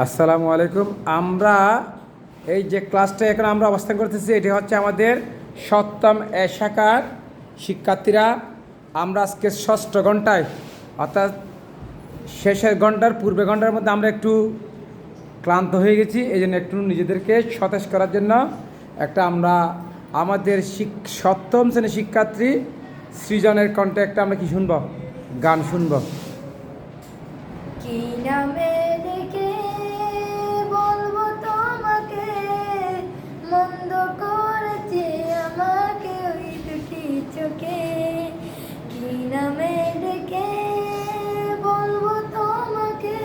আসসালামু আলাইকুম। আমরা এই যে ক্লাসটা এখন আমরা অবস্থান করতেছি, এটি হচ্ছে আমাদের সপ্তম এ শাখার শিক্ষার্থীরা। আমরা আজকে ষষ্ঠ ঘন্টায়, অর্থাৎ শেষের ঘন্টার পূর্বে ঘন্টার মধ্যে আমরা একটু ক্লান্ত হয়ে গেছি। এই জন্য একটু নিজেদেরকে সতেজ করার জন্য আমরা আমাদের সপ্তম শ্রেণীর শিক্ষার্থী সৃজনের কণ্ঠে আমরা কি শুনব? গান শুনব। কি নামে ডেকে বলবো তোমাকে, মন্দ করেছে আমাকে ওই দুটি চোখে। কি নামে ডেকে বলবো তোমাকে,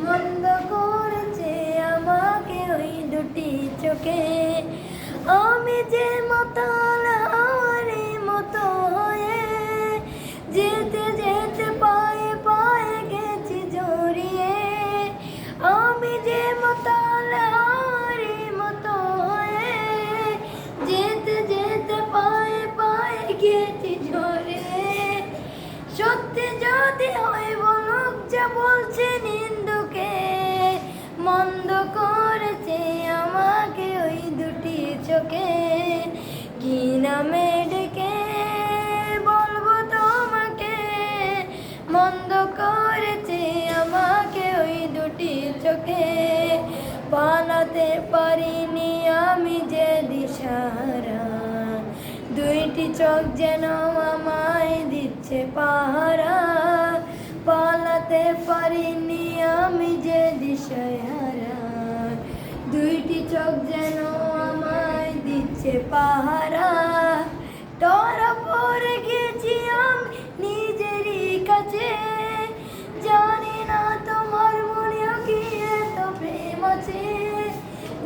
মন্দ করেছে আমাকে ওই দুটি চোখে। আমি যে মাতাল হাওয়ারে মতো হয়ে যেতে যেতে পায়ে পায়ে গেছি জড়িয়ে। আমি যে মাতাল হাওয়ারে মতো হয়ে যেতে যেতে পায়ে পায়ে গেছি জড়িয়ে। সত্যি যদি হয় বলুক যা বলছে নিন্দুকে, মন্দ করেছে আমাকে ওই দুটি চোখে। কি নামে ডেকে বলবো তোমাকে, মন্দ করেছে আমাকে ওই দুটি চোখে। পালাতে পারিনি আমি যে দিশাহারা, দুইটি চোখ যেন আমায় দিচ্ছে পাহারা। পালাতে পারিনি আমি যে দিশাহারা, দুইটি চোখ যেন আমায় দিচ্ছে পাহারা। ধরা পড়ে গেছি আমি নিজেরই কাছে, জানি না তোমার মনেও কি এত প্রেম আছে।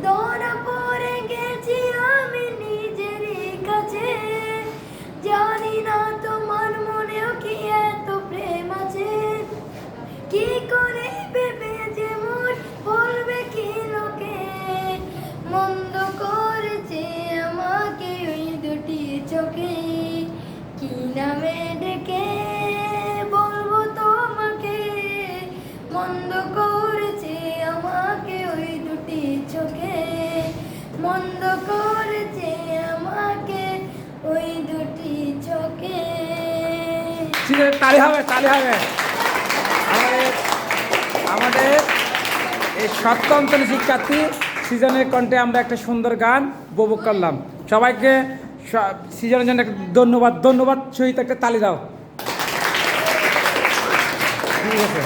ধরা পড়ে গেছি আমি নিজেরই কাছে, জানি না তোমার মনেও কি এত প্রেম আছে। কি করে ভেবে যে মন বলবে কি লোকে, মন্দ করেছে আমাকে ওই দুটি চোখে। কি নামে ডেকে বলবো তোমাকে, মন্দ করেছে আমাকে ওই দুটি চোখে। মন্দ করেছে আমাকে ওই দুটি চোখে। তালি হবে, তালি হবে। আমাদের এই সপ্তম শ্রেণীর শিক্ষার্থী সৃজনের কণ্ঠে আমরা একটা সুন্দর গান উপভোগ করলাম। সবাইকে সৃজনের জন্য ধন্যবাদ, ধন্যবাদ সহিত একটা তালি দাও। ঠিক আছে।